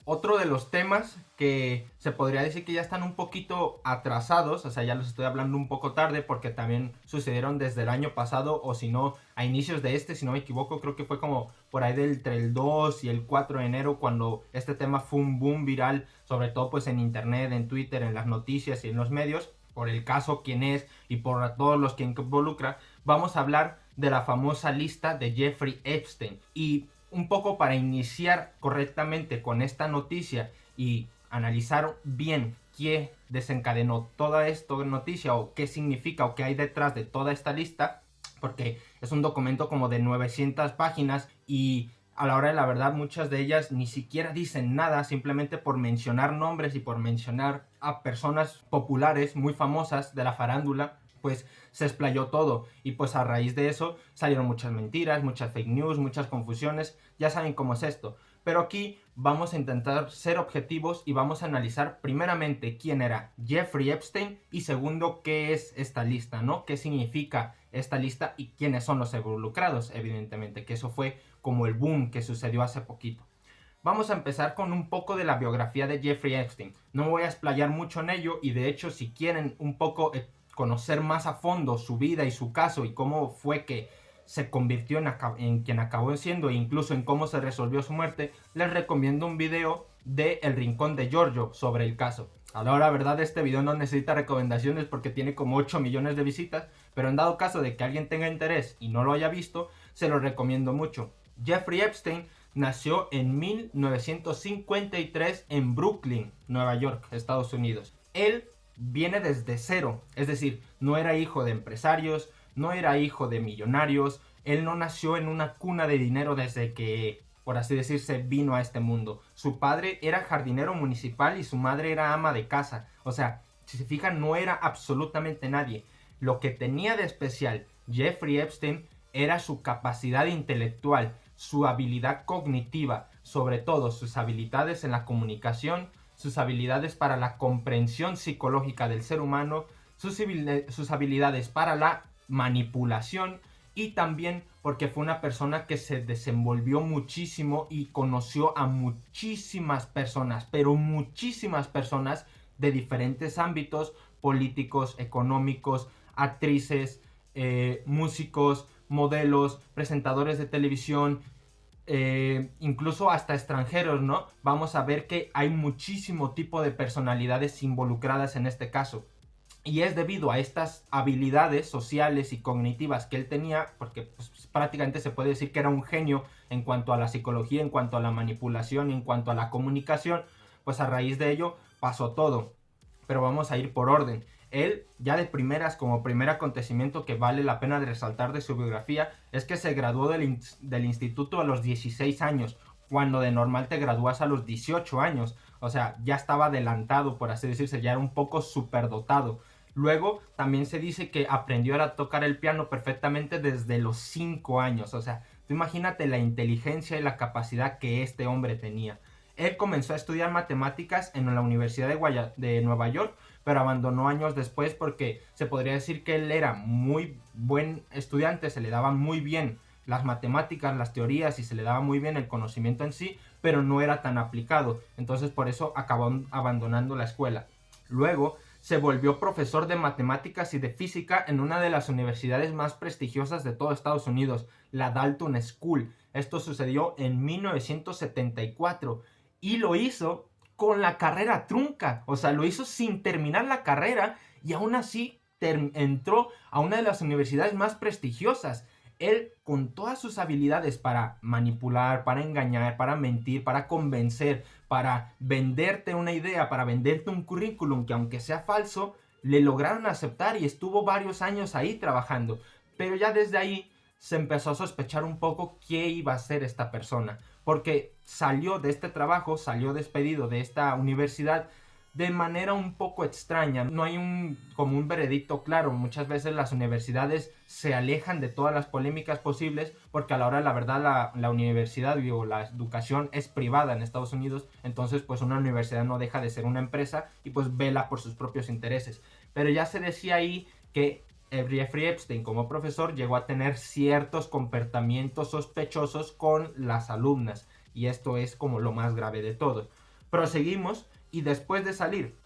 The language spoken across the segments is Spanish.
Otro de los temas que se podría decir que ya están un poquito atrasados, o sea, ya los estoy hablando un poco tarde porque también sucedieron desde el año pasado o si no, a inicios de si no me equivoco, creo que fue como por ahí entre el 2 y el 4 de enero cuando este tema fue un boom viral, sobre todo pues en internet, en Twitter, en las noticias y en los medios, por el caso quién es y por todos los que involucra. Vamos a hablar de la famosa lista de Jeffrey Epstein y un poco para iniciar correctamente con esta noticia y analizar bien qué desencadenó toda esta noticia o qué significa o qué hay detrás de toda esta lista, porque es un documento como de 900 páginas y a la hora de la verdad muchas de ellas ni siquiera dicen nada, simplemente por mencionar nombres y por mencionar a personas populares muy famosas de la farándula, pues se explayó todo y pues a raíz de eso salieron muchas mentiras, muchas fake news, muchas confusiones, ya saben cómo es esto. Pero aquí vamos a intentar ser objetivos y vamos a analizar primeramente quién era Jeffrey Epstein y segundo qué es esta lista, ¿no? ¿Qué significa esta lista y quiénes son los involucrados? Evidentemente, que eso fue como el boom que sucedió hace poquito. Vamos a empezar con un poco de la biografía de Jeffrey Epstein. No me voy a explayar mucho en ello y de hecho si quieren un poco conocer más a fondo su vida y su caso y cómo fue que se convirtió en quien acabó siendo e incluso en cómo se resolvió su muerte, les recomiendo un video de El Rincón de Giorgio sobre el caso. A la hora verdad este video no necesita recomendaciones porque tiene como 8 millones de visitas, pero en dado caso de que alguien tenga interés y no lo haya visto, se lo recomiendo mucho. Jeffrey Epstein nació en 1953 en Brooklyn, Nueva York, Estados Unidos. Él viene desde cero, es decir, no era hijo de empresarios, no era hijo de millonarios, él no nació en una cuna de dinero desde que, por así decirse, vino a este mundo. Su padre era jardinero municipal y su madre era ama de casa. O sea, si se fijan, no era absolutamente nadie. Lo que tenía de especial Jeffrey Epstein era su capacidad intelectual, su habilidad cognitiva, sobre todo sus habilidades en la comunicación, sus habilidades para la comprensión psicológica del ser humano, sus habilidades para la manipulación y también porque fue una persona que se desenvolvió muchísimo y conoció a muchísimas personas, pero muchísimas personas de diferentes ámbitos políticos, económicos, actrices, músicos, modelos, presentadores de televisión, incluso hasta extranjeros, ¿no? Vamos a ver que hay muchísimo tipo de personalidades involucradas en este caso. Y es debido a estas habilidades sociales y cognitivas que él tenía, porque pues, prácticamente se puede decir que era un genio en cuanto a la psicología, en cuanto a la manipulación, en cuanto a la comunicación, pues a raíz de ello pasó todo. Pero vamos a ir por orden. Él, ya de primeras, como primer acontecimiento que vale la pena de resaltar de su biografía, es que se graduó del instituto a los 16 años, cuando de normal te gradúas a los 18 años. O sea, ya estaba adelantado, por así decirse, ya era un poco superdotado. Luego también se dice que aprendió a tocar el piano perfectamente desde los 5 años. O sea, tú imagínate la inteligencia y la capacidad que este hombre tenía. Él comenzó a estudiar matemáticas en la Universidad de Nueva York, pero abandonó años después porque se podría decir que él era muy buen estudiante, se le daba muy bien las matemáticas, las teorías y se le daba muy bien el conocimiento en sí, pero no era tan aplicado. Entonces por eso acabó abandonando la escuela. Luego se volvió profesor de matemáticas y de física en una de las universidades más prestigiosas de todo Estados Unidos, la Dalton School. Esto sucedió en 1974 y lo hizo con la carrera trunca, o sea, lo hizo sin terminar la carrera y aún así entró a una de las universidades más prestigiosas. Él, con todas sus habilidades para manipular, para engañar, para mentir, para convencer, para venderte una idea, para venderte un currículum que aunque sea falso, le lograron aceptar y estuvo varios años ahí trabajando. Pero ya desde ahí se empezó a sospechar un poco qué iba a ser esta persona, porque salió de este trabajo, salió despedido de esta universidad de manera un poco extraña. No hay como un veredicto claro. Muchas veces las universidades se alejan de todas las polémicas posibles porque a la hora de la verdad la universidad, digo, la educación es privada en Estados Unidos, entonces pues una universidad no deja de ser una empresa y pues vela por sus propios intereses. Pero ya se decía ahí que Jeffrey Epstein como profesor llegó a tener ciertos comportamientos sospechosos con las alumnas y esto es como lo más grave de todo. Proseguimos y después de salir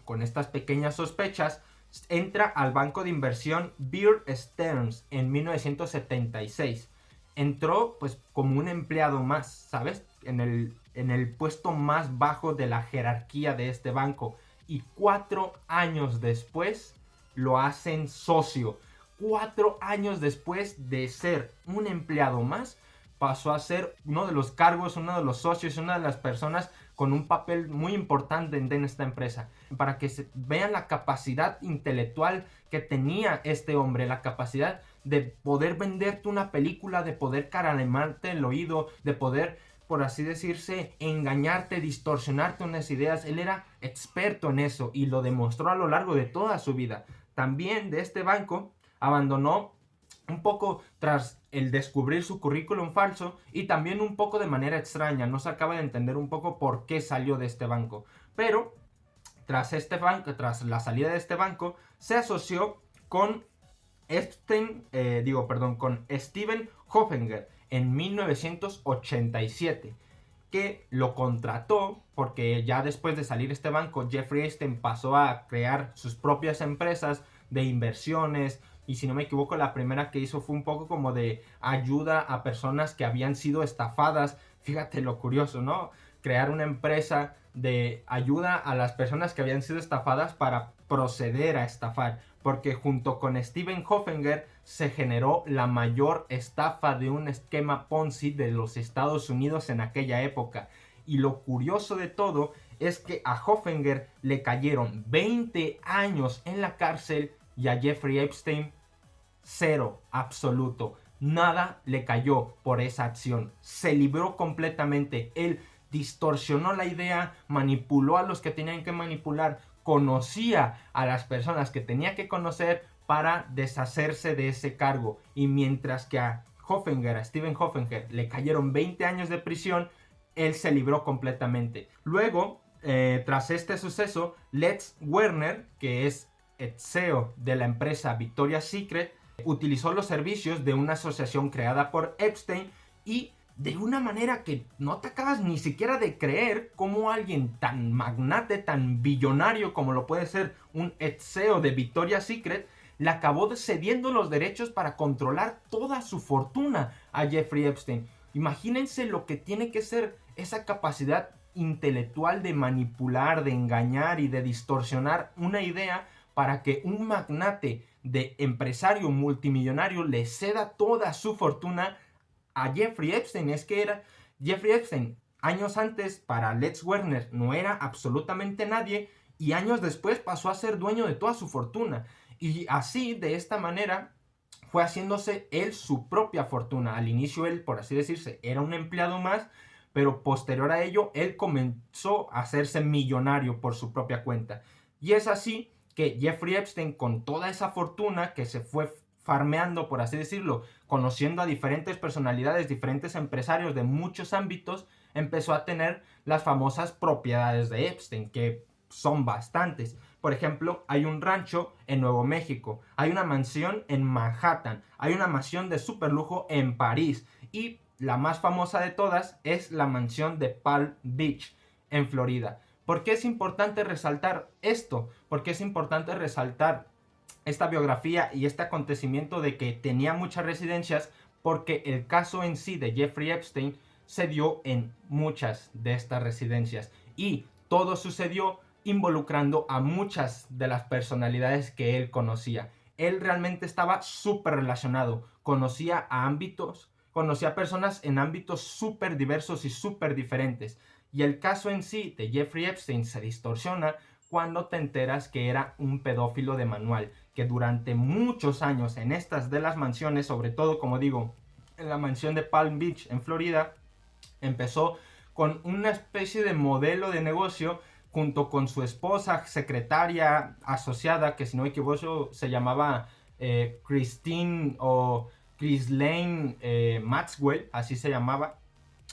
con estas pequeñas sospechas, entra al banco de inversión Bear Stearns en 1976. Entró pues como un empleado más, ¿sabes? En el puesto más bajo de la jerarquía de este banco. Y 4 años después lo hacen socio. 4 años después de ser un empleado más, pasó a ser uno de los cargos, uno de los socios, una de las personas con un papel muy importante en esta empresa. Para que se vean la capacidad intelectual que tenía este hombre, la capacidad de poder venderte una película, de poder caramelarte el oído, de poder, por así decirse, engañarte, distorsionarte unas ideas. Él era experto en eso y lo demostró a lo largo de toda su vida. También de este banco abandonó un poco tras el descubrir su currículum falso y también un poco de manera extraña. No se acaba de entender un poco por qué salió de este banco. Pero tras la salida de este banco, se asoció con con Steven Hoffenger en 1987, que lo contrató porque ya después de salir este banco, Jeffrey Epstein pasó a crear sus propias empresas de inversiones. Y si no me equivoco, la primera que hizo fue un poco como de ayuda a personas que habían sido estafadas. Fíjate lo curioso, ¿no? Crear una empresa de ayuda a las personas que habían sido estafadas para proceder a estafar. Porque junto con Steven Hoffenger se generó la mayor estafa de un esquema Ponzi de los Estados Unidos en aquella época. Y lo curioso de todo es que a Hoffenger le cayeron 20 años en la cárcel y a Jeffrey Epstein 0 absoluto. Nada le cayó por esa acción. Se libró completamente. Él distorsionó la idea, manipuló a los que tenían que manipular, conocía a las personas que tenía que conocer para deshacerse de ese cargo. Y mientras que a Steven Hoffenger, le cayeron 20 años de prisión, él se libró completamente. Luego, tras este suceso, Lex Werner, que es el CEO de la empresa Victoria's Secret, utilizó los servicios de una asociación creada por Epstein y de una manera que no te acabas ni siquiera de creer cómo alguien tan magnate, tan billonario como lo puede ser un ex CEO de Victoria's Secret, le acabó cediendo los derechos para controlar toda su fortuna a Jeffrey Epstein. Imagínense lo que tiene que ser esa capacidad intelectual de manipular, de engañar y de distorsionar una idea para que un magnate de empresario multimillonario le ceda toda su fortuna a Jeffrey Epstein. Es que era Jeffrey Epstein. Años antes, para Lex Werner no era absolutamente nadie y años después pasó a ser dueño de toda su fortuna. Y así, de esta manera, fue haciéndose él su propia fortuna. Al inicio él, por así decirse, era un empleado más, pero posterior a ello, él comenzó a hacerse millonario por su propia cuenta. Y es así que Jeffrey Epstein, con toda esa fortuna que se fue farmeando, por así decirlo, conociendo a diferentes personalidades, diferentes empresarios de muchos ámbitos, empezó a tener las famosas propiedades de Epstein, que son bastantes. Por ejemplo, hay un rancho en Nuevo México, hay una mansión en Manhattan, hay una mansión de superlujo en París y la más famosa de todas es la mansión de Palm Beach en Florida. ¿Por qué es importante resaltar esto? ¿Por qué es importante resaltar esta biografía y este acontecimiento de que tenía muchas residencias? Porque el caso en sí de Jeffrey Epstein se dio en muchas de estas residencias y todo sucedió involucrando a muchas de las personalidades que él conocía. Él realmente estaba súper relacionado, conocía a personas en ámbitos súper diversos y súper diferentes. Y el caso en sí de Jeffrey Epstein se distorsiona cuando te enteras que era un pedófilo de manual, que durante muchos años en estas de las mansiones, sobre todo, como digo, en la mansión de Palm Beach en Florida, empezó con una especie de modelo de negocio junto con su esposa, secretaria asociada, que si no me equivoco se llamaba Christine o Ghislaine Maxwell, así se llamaba.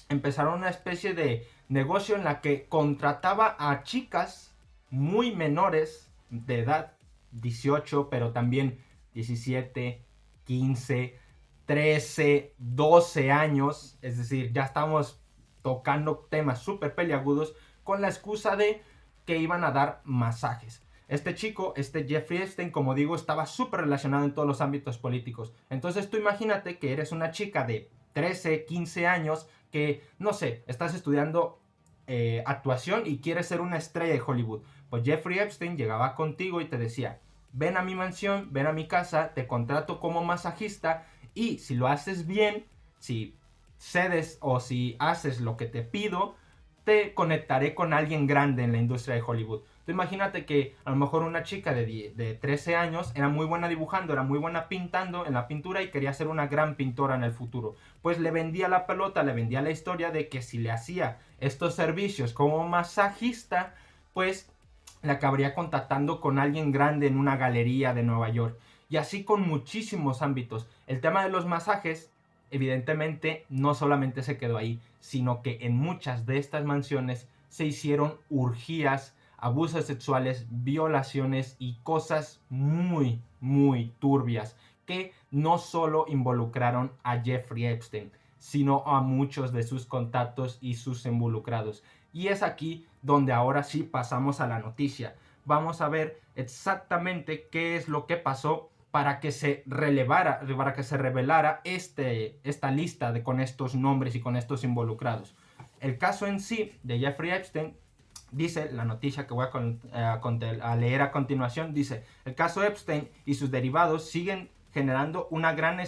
Empezaron una especie de negocio en la que contrataba a chicas muy menores de edad, 18, pero también 17, 15, 13, 12 años, es decir, ya estamos tocando temas súper peliagudos. con la excusa de que iban a dar masajes. Este chico, este Jeffrey Epstein, como digo, estaba súper relacionado en todos los ámbitos políticos. Entonces tú imagínate que eres una chica de 13, 15 años que, no sé, estás estudiando actuación y quieres ser una estrella de Hollywood. Pues Jeffrey Epstein llegaba contigo y te decía, ven a mi mansión, ven a mi casa, te contrato como masajista y si lo haces bien, si cedes o si haces lo que te pido, te conectaré con alguien grande en la industria de Hollywood. Tú imagínate que a lo mejor una chica de 13 años era muy buena dibujando, era muy buena pintando en la pintura y quería ser una gran pintora en el futuro. Pues le vendía la pelota, le vendía la historia de que si le hacía estos servicios como masajista, pues la acabaría contactando con alguien grande en una galería de Nueva York. Y así con muchísimos ámbitos. El tema de los masajes evidentemente no solamente se quedó ahí, sino que en muchas de estas mansiones se hicieron orgías, abusos sexuales, violaciones y cosas muy, muy turbias que no solo involucraron a Jeffrey Epstein, sino a muchos de sus contactos y sus involucrados. Y es aquí donde ahora sí pasamos a la noticia. Vamos a ver exactamente qué es lo que pasó para que se revelara esta lista con estos nombres y con estos involucrados. El caso en sí de Jeffrey Epstein, dice la noticia que voy a leer a continuación, dice, el caso Epstein y sus derivados siguen generando una gran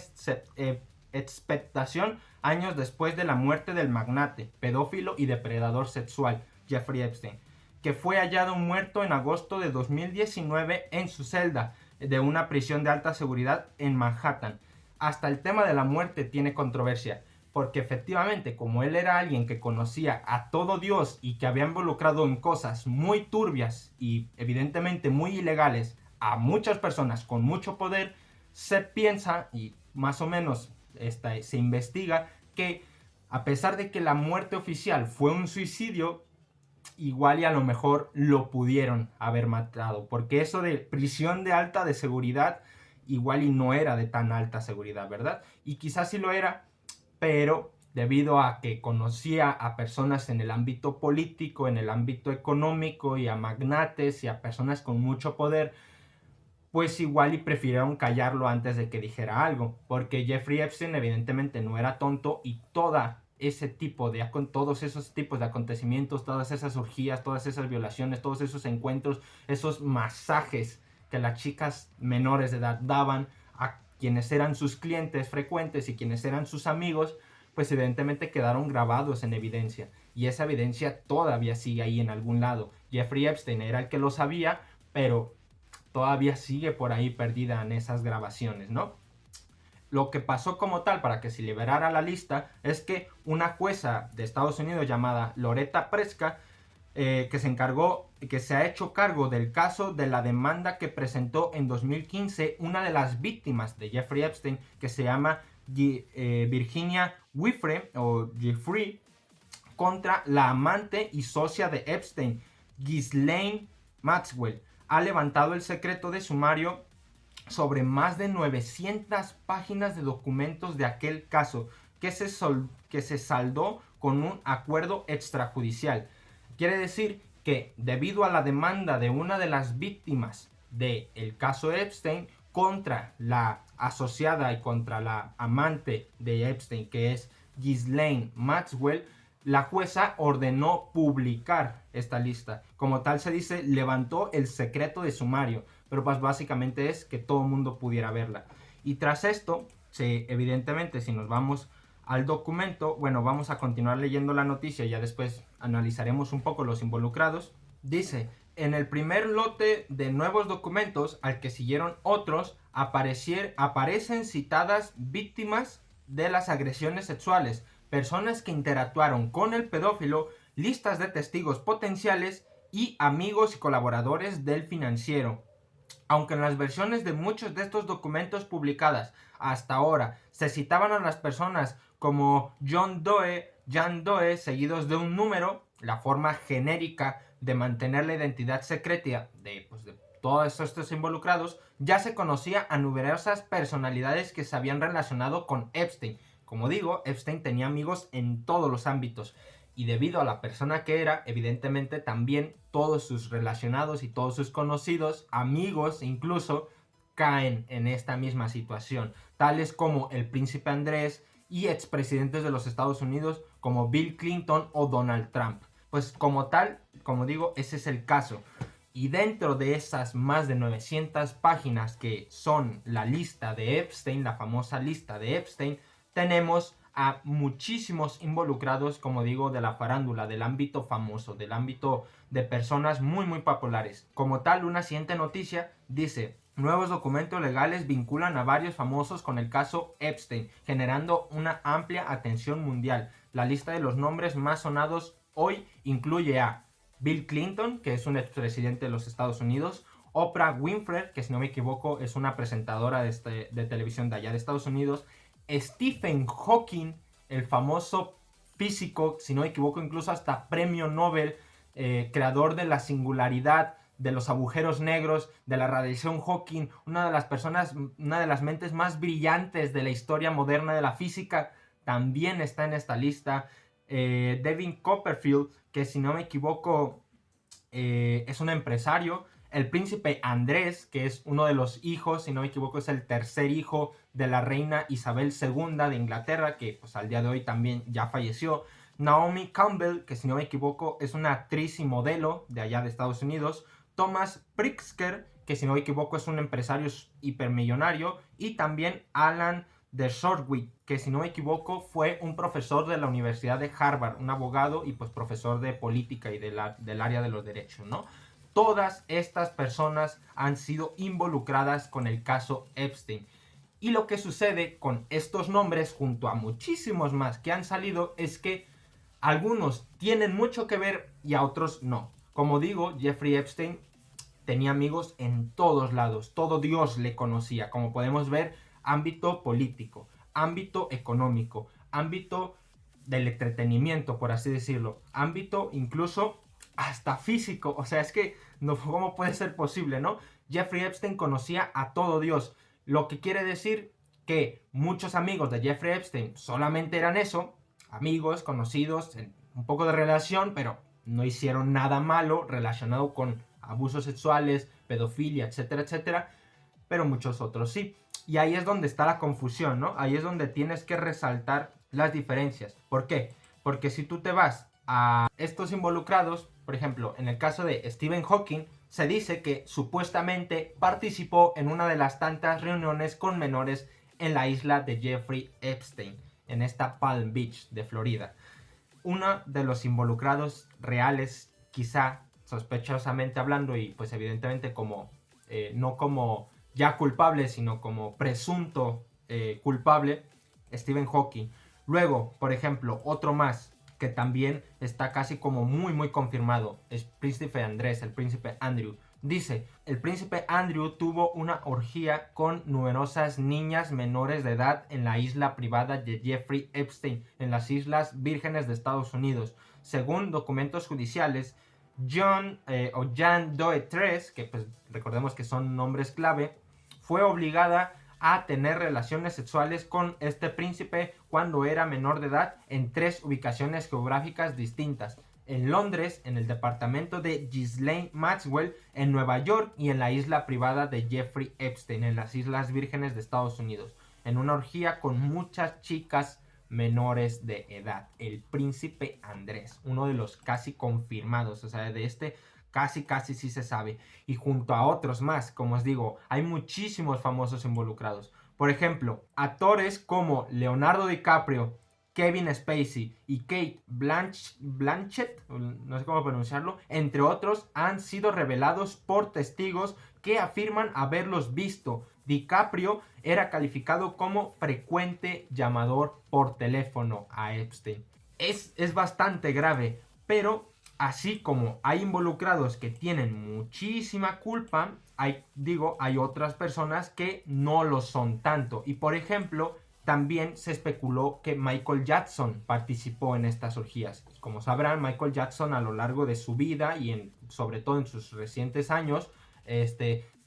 expectación años después de la muerte del magnate, pedófilo y depredador sexual Jeffrey Epstein, que fue hallado muerto en agosto de 2019 en su celda de una prisión de alta seguridad en Manhattan. Hasta el tema de la muerte tiene controversia, porque efectivamente, como él era alguien que conocía a todo Dios y que había involucrado en cosas muy turbias y evidentemente muy ilegales a muchas personas con mucho poder, se piensa y más o menos se investiga que a pesar de que la muerte oficial fue un suicidio, igual y a lo mejor lo pudieron haber matado, porque eso de prisión de alta de seguridad igual y no era de tan alta seguridad, ¿verdad? Y quizás sí lo era, pero debido a que conocía a personas en el ámbito político, en el ámbito económico y a magnates y a personas con mucho poder, pues igual y prefirieron callarlo antes de que dijera algo, porque Jeffrey Epstein evidentemente no era tonto y todos esos tipos de acontecimientos, todas esas orgías, todas esas violaciones, todos esos encuentros, esos masajes que las chicas menores de edad daban a quienes eran sus clientes frecuentes y quienes eran sus amigos, pues evidentemente quedaron grabados en evidencia y esa evidencia todavía sigue ahí en algún lado. Jeffrey Epstein era el que lo sabía, pero todavía sigue por ahí perdida en esas grabaciones, ¿no? Lo que pasó como tal para que se liberara la lista es que una jueza de Estados Unidos llamada Loretta Preska, que se ha hecho cargo del caso de la demanda que presentó en 2015 una de las víctimas de Jeffrey Epstein, que se llama Virginia Giuffre o Giuffre, contra la amante y socia de Epstein, Ghislaine Maxwell, ha levantado el secreto de sumario sobre más de 900 páginas de documentos de aquel caso que se saldó con un acuerdo extrajudicial. Quiere decir que debido a la demanda de una de las víctimas del caso Epstein contra la asociada y contra la amante de Epstein, que es Ghislaine Maxwell, la jueza ordenó publicar esta lista. Como tal se dice, levantó el secreto de sumario, pero pues básicamente es que todo el mundo pudiera verla. Y tras esto, evidentemente, si nos vamos al documento, bueno, vamos a continuar leyendo la noticia, ya después analizaremos un poco los involucrados. Dice, en el primer lote de nuevos documentos, al que siguieron otros, aparecen citadas víctimas de las agresiones sexuales, personas que interactuaron con el pedófilo, listas de testigos potenciales y amigos y colaboradores del financiero. Aunque en las versiones de muchos de estos documentos publicadas hasta ahora se citaban a las personas como John Doe, Jan Doe, seguidos de un número, la forma genérica de mantener la identidad secreta de todos estos involucrados, ya se conocía a numerosas personalidades que se habían relacionado con Epstein. Como digo, Epstein tenía amigos en todos los ámbitos Y debido a la persona que era, evidentemente también todos sus relacionados y todos sus conocidos, amigos incluso, caen en esta misma situación, tales como el príncipe Andrés y expresidentes de los Estados Unidos como Bill Clinton o Donald Trump. Pues como tal, como digo, ese es el caso. Y dentro de esas más de 900 páginas que son la lista de Epstein, la famosa lista de Epstein, tenemos a muchísimos involucrados, como digo, de la farándula, del ámbito famoso, del ámbito de personas muy muy populares. Como tal, una siguiente noticia dice: nuevos documentos legales vinculan a varios famosos con el caso Epstein, generando una amplia atención mundial. La lista de los nombres más sonados hoy incluye a Bill Clinton, que es un expresidente de los Estados Unidos; Oprah Winfrey, que si no me equivoco es una presentadora de televisión de allá de Estados Unidos; Stephen Hawking, el famoso físico, si no me equivoco incluso hasta premio Nobel, creador de la singularidad, de los agujeros negros, de la radiación Hawking, una de las personas, una de las mentes más brillantes de la historia moderna de la física, también está en esta lista. David Copperfield, que si no me equivoco es un empresario; el príncipe Andrés, que es uno de los hijos, si no me equivoco es el tercer hijo de la reina Isabel II de Inglaterra, que pues al día de hoy también ya falleció; Naomi Campbell, que si no me equivoco es una actriz y modelo de allá de Estados Unidos; Thomas Pritzker, que si no me equivoco es un empresario hipermillonario; y también Alan de Shortwick, que si no me equivoco fue un profesor de la Universidad de Harvard, un abogado y pues profesor de política y del área de los derechos, ¿no? Todas estas personas han sido involucradas con el caso Epstein. Y lo que sucede con estos nombres, junto a muchísimos más que han salido, es que algunos tienen mucho que ver y a otros no. Como digo, Jeffrey Epstein tenía amigos en todos lados, todo Dios le conocía, como podemos ver, ámbito político, ámbito económico, ámbito del entretenimiento, por así decirlo, ámbito incluso hasta físico. O sea, es que no, ¿cómo puede ser posible, no? Jeffrey Epstein conocía a todo Dios, lo que quiere decir que muchos amigos de Jeffrey Epstein solamente eran eso, amigos, conocidos, un poco de relación, pero no hicieron nada malo relacionado con abusos sexuales, pedofilia, etcétera, etcétera, pero muchos otros sí. Y ahí es donde está la confusión, ¿no? Ahí es donde tienes que resaltar las diferencias. ¿Por qué? Porque si tú te vas a estos involucrados, por ejemplo, en el caso de Stephen Hawking, se dice que supuestamente participó en una de las tantas reuniones con menores en la isla de Jeffrey Epstein, en esta Palm Beach de Florida. Uno de los involucrados reales, quizá sospechosamente hablando, y pues evidentemente como no como ya culpable, sino como presunto culpable, Stephen Hawking. Luego, por ejemplo, otro más que también está casi como muy confirmado es príncipe Andrés, el príncipe Andrew. Dice: el príncipe Andrew tuvo una orgía con numerosas niñas menores de edad en la isla privada de Jeffrey Epstein, en las Islas Vírgenes de Estados Unidos. Según documentos judiciales, John o Jan Doe III, que pues recordemos que son nombres clave, fue obligada a tener relaciones sexuales con este príncipe cuando era menor de edad en 3 ubicaciones geográficas distintas: en Londres, en el departamento de Ghislaine Maxwell, en Nueva York y en la isla privada de Jeffrey Epstein, en las Islas Vírgenes de Estados Unidos, en una orgía con muchas chicas menores de edad. El príncipe Andrés, uno de los casi confirmados, o sea, de este casi sí se sabe, y junto a otros más, como os digo, hay muchísimos famosos involucrados. Por ejemplo, actores como Leonardo DiCaprio, Kevin Spacey y Kate Blanchett, no sé cómo pronunciarlo, entre otros, han sido revelados por testigos que afirman haberlos visto. DiCaprio era calificado como frecuente llamador por teléfono a Epstein. Es bastante grave, pero así como hay involucrados que tienen muchísima culpa, hay otras personas que no lo son tanto. Y por ejemplo, también se especuló que Michael Jackson participó en estas orgías. Como sabrán, Michael Jackson a lo largo de su vida y sobre todo en sus recientes años,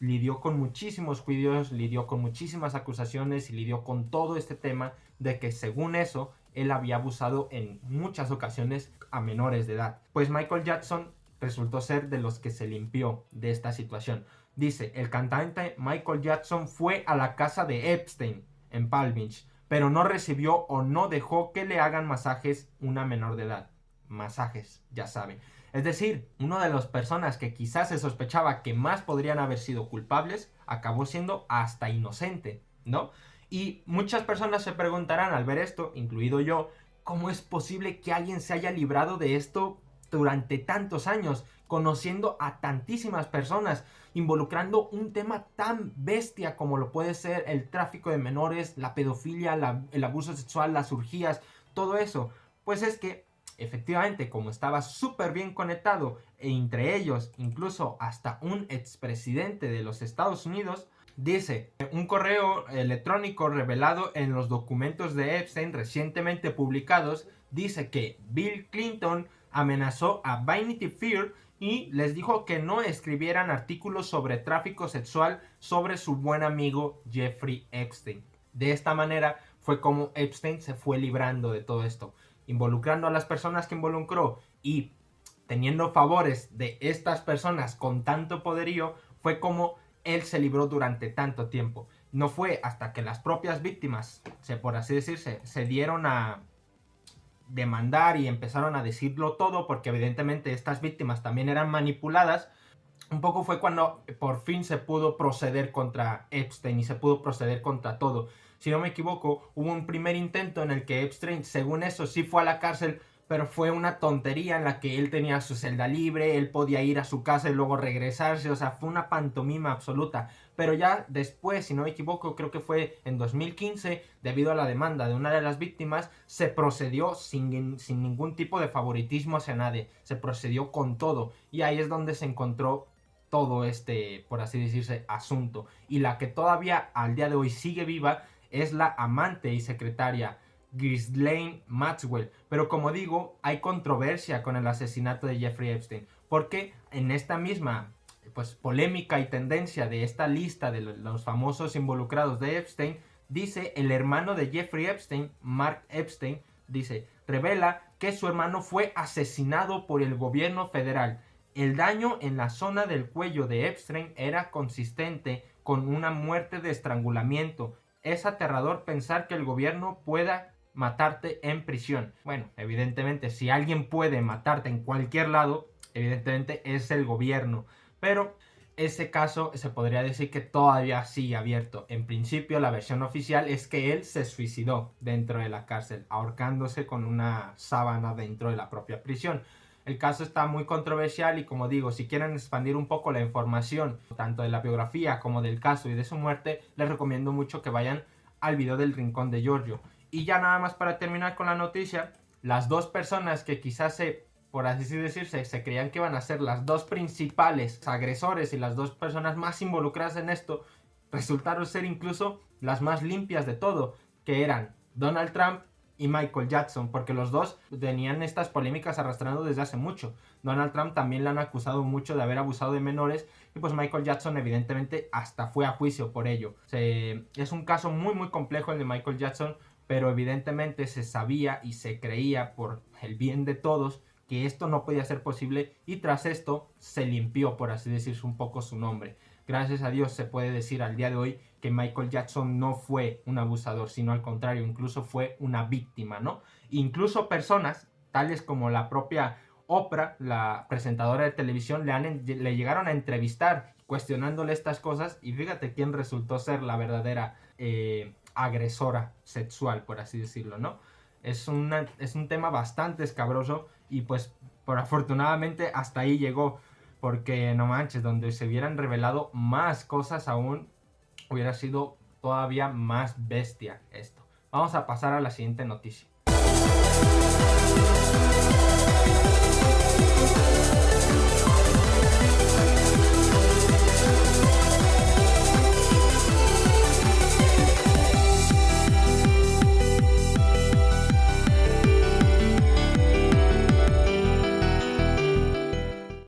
lidió con muchísimos juicios, lidió con muchísimas acusaciones y lidió con todo este tema de que según eso él había abusado en muchas ocasiones a menores de edad. Pues Michael Jackson resultó ser de los que se limpió de esta situación. Dice, el cantante Michael Jackson fue a la casa de Epstein en Palm Beach, pero no recibió o no dejó que le hagan masajes una menor de edad. Masajes, ya saben. Es decir, una de las personas que quizás se sospechaba que más podrían haber sido culpables, acabó siendo hasta inocente, ¿no? Y muchas personas se preguntarán al ver esto, incluido yo, ¿cómo es posible que alguien se haya librado de esto durante tantos años, conociendo a tantísimas personas, involucrando un tema tan bestia como lo puede ser el tráfico de menores, la pedofilia, el abuso sexual, las orgías, todo eso? Pues es que efectivamente, como estaba súper bien conectado, e entre ellos incluso hasta un expresidente de los Estados Unidos, dice, un correo electrónico revelado en los documentos de Epstein recientemente publicados, dice que Bill Clinton amenazó a Vanity Fair y les dijo que no escribieran artículos sobre tráfico sexual sobre su buen amigo Jeffrey Epstein. De esta manera fue como Epstein se fue librando de todo esto, involucrando a las personas que involucró y teniendo favores de estas personas con tanto poderío, fue como él se libró durante tanto tiempo. No fue hasta que las propias víctimas, por así decirse, se dieron a demandar y empezaron a decirlo todo, porque evidentemente estas víctimas también eran manipuladas, un poco fue cuando por fin se pudo proceder contra Epstein y se pudo proceder contra todo. Si no me equivoco, hubo un primer intento en el que Epstein, según eso, sí fue a la cárcel, pero fue una tontería en la que él tenía su celda libre, él podía ir a su casa y luego regresarse, o sea, fue una pantomima absoluta. Pero ya después, si no me equivoco, creo que fue en 2015, debido a la demanda de una de las víctimas, se procedió sin ningún tipo de favoritismo hacia nadie, se procedió con todo, y ahí es donde se encontró todo este, por así decirse, asunto. Y la que todavía al día de hoy sigue viva es la amante y secretaria Ghislaine Maxwell. Pero como digo, hay controversia con el asesinato de Jeffrey Epstein, porque en esta misma polémica y tendencia de esta lista de los famosos involucrados de Epstein, dice el hermano de Jeffrey Epstein, Mark Epstein, dice, revela que su hermano fue asesinado por el gobierno federal. El daño en la zona del cuello de Epstein era consistente con una muerte de estrangulamiento. Es aterrador pensar que el gobierno pueda matarte en prisión. Bueno, evidentemente, si alguien puede matarte en cualquier lado, evidentemente es el gobierno. Pero ese caso se podría decir que todavía sigue abierto. En principio, la versión oficial es que él se suicidó dentro de la cárcel, ahorcándose con una sábana dentro de la propia prisión. El caso está muy controversial y, como digo, si quieren expandir un poco la información, tanto de la biografía como del caso y de su muerte, les recomiendo mucho que vayan al video del Rincón de Giorgio. Y ya nada más para terminar con la noticia, las dos personas que quizás por así decirse, se creían que iban a ser las dos principales agresores y las dos personas más involucradas en esto, resultaron ser incluso las más limpias de todo, que eran Donald Trump y Michael Jackson, porque los dos tenían estas polémicas arrastrando desde hace mucho. Donald Trump también le han acusado mucho de haber abusado de menores y pues Michael Jackson evidentemente hasta fue a juicio por ello. Es un caso muy muy complejo el de Michael Jackson, pero evidentemente se sabía y se creía por el bien de todos que esto no podía ser posible y tras esto se limpió, por así decirse, un poco su nombre. Gracias a Dios se puede decir al día de hoy que Michael Jackson no fue un abusador, sino al contrario, incluso fue una víctima, ¿no? Incluso personas, tales como la propia Oprah, la presentadora de televisión, le llegaron a entrevistar cuestionándole estas cosas y fíjate quién resultó ser la verdadera agresora sexual, por así decirlo, ¿no? Es un tema bastante escabroso y pues por afortunadamente hasta ahí llegó, porque no manches, donde se hubieran revelado más cosas aún, hubiera sido todavía más bestia esto. Vamos a pasar a la siguiente noticia.